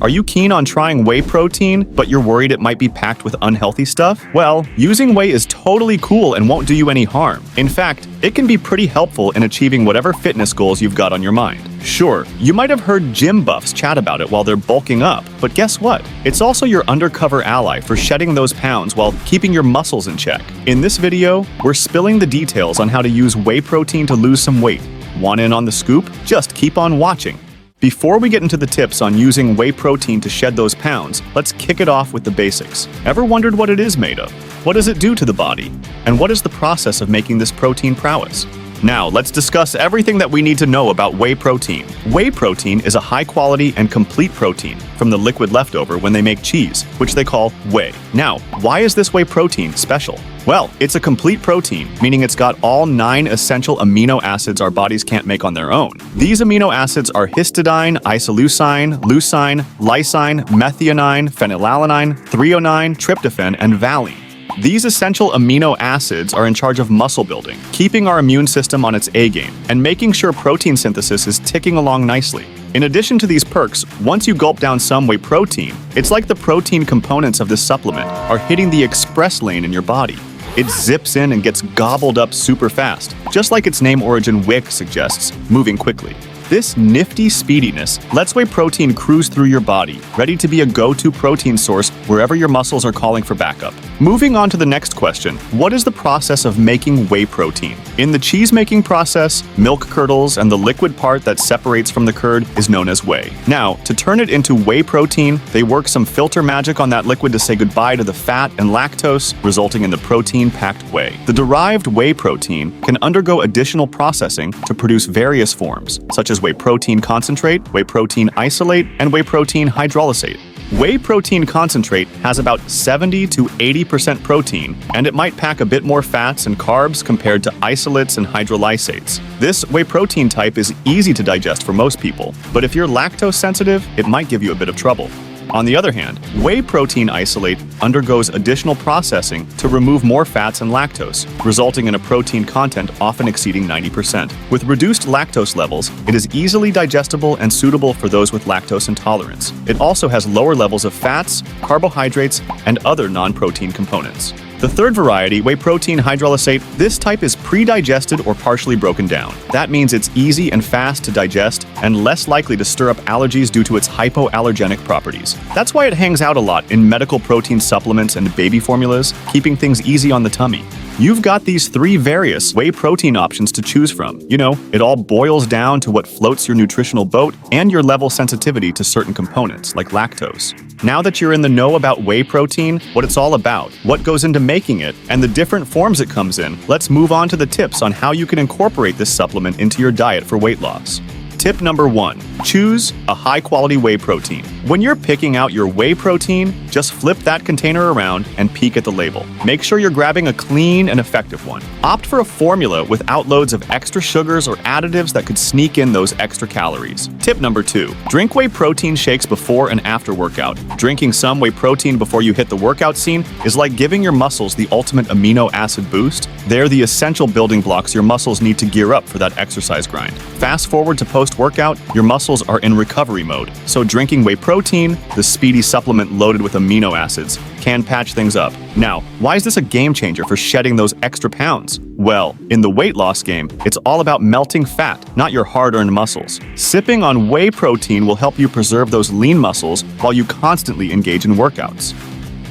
Are you keen on trying whey protein, but you're worried it might be packed with unhealthy stuff? Well, using whey is totally cool and won't do you any harm. In fact, it can be pretty helpful in achieving whatever fitness goals you've got on your mind. Sure, you might have heard gym buffs chat about it while they're bulking up, but guess what? It's also your undercover ally for shedding those pounds while keeping your muscles in check. In this video, we're spilling the details on how to use whey protein to lose some weight. Want in on the scoop? Just keep on watching. Before we get into the tips on using whey protein to shed those pounds, let's kick it off with the basics. Ever wondered what it is made of? What does it do to the body? And what is the process of making this protein prowess? Now, let's discuss everything that we need to know about whey protein. Whey protein is a high-quality and complete protein from the liquid leftover when they make cheese, which they call whey. Now, why is this whey protein special? Well, it's a complete protein, meaning it's got all 9 essential amino acids our bodies can't make on their own. These amino acids are histidine, isoleucine, leucine, lysine, methionine, phenylalanine, threonine, tryptophan, and valine. These essential amino acids are in charge of muscle building, keeping our immune system on its A game, and making sure protein synthesis is ticking along nicely. In addition to these perks, once you gulp down some whey protein, it's like the protein components of this supplement are hitting the express lane in your body. It zips in and gets gobbled up super fast, just like its name origin WIC suggests, moving quickly. This nifty speediness lets whey protein cruise through your body, ready to be a go-to protein source wherever your muscles are calling for backup. Moving on to the next question, what is the process of making whey protein? In the cheese-making process, milk curdles and the liquid part that separates from the curd is known as whey. Now, to turn it into whey protein, they work some filter magic on that liquid to say goodbye to the fat and lactose, resulting in the protein-packed whey. The derived whey protein can undergo additional processing to produce various forms, such as whey protein concentrate, whey protein isolate, and whey protein hydrolysate. Whey protein concentrate has about 70 to 80% protein, and it might pack a bit more fats and carbs compared to isolates and hydrolysates. This whey protein type is easy to digest for most people, but if you're lactose sensitive, it might give you a bit of trouble. On the other hand, whey protein isolate undergoes additional processing to remove more fats and lactose, resulting in a protein content often exceeding 90%. With reduced lactose levels, it is easily digestible and suitable for those with lactose intolerance. It also has lower levels of fats, carbohydrates, and other non-protein components. The third variety, whey protein hydrolysate, this type is pre-digested or partially broken down. That means it's easy and fast to digest and less likely to stir up allergies due to its hypoallergenic properties. That's why it hangs out a lot in medical protein supplements and baby formulas, keeping things easy on the tummy. You've got these 3 various whey protein options to choose from. You know, it all boils down to what floats your nutritional boat and your level sensitivity to certain components, like lactose. Now that you're in the know about whey protein, what it's all about, what goes into making it, and the different forms it comes in, let's move on to the tips on how you can incorporate this supplement into your diet for weight loss. Tip number 1, choose a high-quality whey protein. When you're picking out your whey protein, just flip that container around and peek at the label. Make sure you're grabbing a clean and effective one. Opt for a formula without loads of extra sugars or additives that could sneak in those extra calories. Tip number 2, drink whey protein shakes before and after workout. Drinking some whey protein before you hit the workout scene is like giving your muscles the ultimate amino acid boost. They're the essential building blocks your muscles need to gear up for that exercise grind. Fast forward to post-workout, your muscles are in recovery mode, so drinking whey protein, the speedy supplement loaded with amino acids, can patch things up. Now, why is this a game changer for shedding those extra pounds? Well, in the weight loss game, it's all about melting fat, not your hard-earned muscles. Sipping on whey protein will help you preserve those lean muscles while you constantly engage in workouts.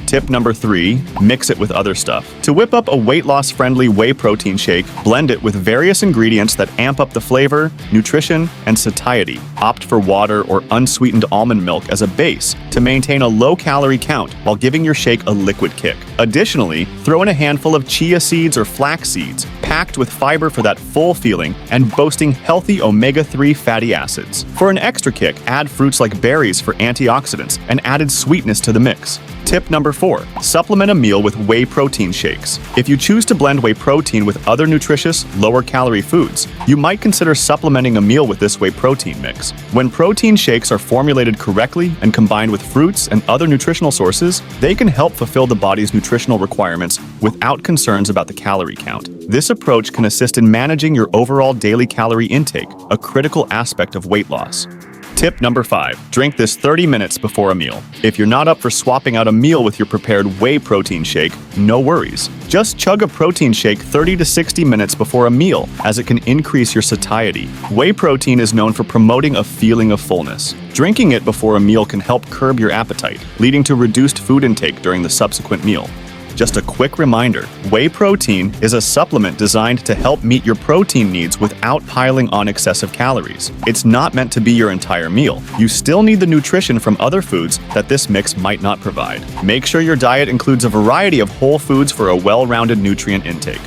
Tip number 3, mix it with other stuff. To whip up a weight loss-friendly whey protein shake, blend it with various ingredients that amp up the flavor, nutrition, and satiety. Opt for water or unsweetened almond milk as a base to maintain a low-calorie count while giving your shake a liquid kick. Additionally, throw in a handful of chia seeds or flax seeds, packed with fiber for that full feeling and boasting healthy omega-3 fatty acids. For an extra kick, add fruits like berries for antioxidants and added sweetness to the mix. Tip number 4, supplement a meal with whey protein shakes. If you choose to blend whey protein with other nutritious, lower-calorie foods, you might consider supplementing a meal with this whey protein mix. When protein shakes are formulated correctly and combined with fruits and other nutritional sources, they can help fulfill the body's nutritional requirements without concerns about the calorie count. This approach can assist in managing your overall daily calorie intake, a critical aspect of weight loss. Tip number 5. Drink this 30 minutes before a meal. If you're not up for swapping out a meal with your prepared whey protein shake, no worries. Just chug a protein shake 30 to 60 minutes before a meal, as it can increase your satiety. Whey protein is known for promoting a feeling of fullness. Drinking it before a meal can help curb your appetite, leading to reduced food intake during the subsequent meal. Just a quick reminder, whey protein is a supplement designed to help meet your protein needs without piling on excessive calories. It's not meant to be your entire meal. You still need the nutrition from other foods that this mix might not provide. Make sure your diet includes a variety of whole foods for a well-rounded nutrient intake.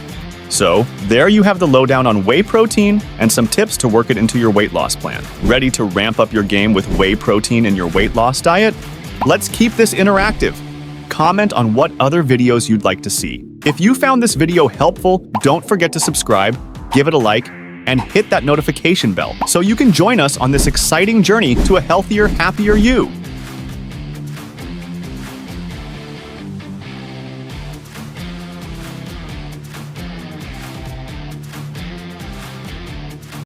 So, there you have the lowdown on whey protein and some tips to work it into your weight loss plan. Ready to ramp up your game with whey protein in your weight loss diet? Let's keep this interactive. Comment on what other videos you'd like to see. If you found this video helpful, don't forget to subscribe, give it a like, and hit that notification bell so you can join us on this exciting journey to a healthier, happier you.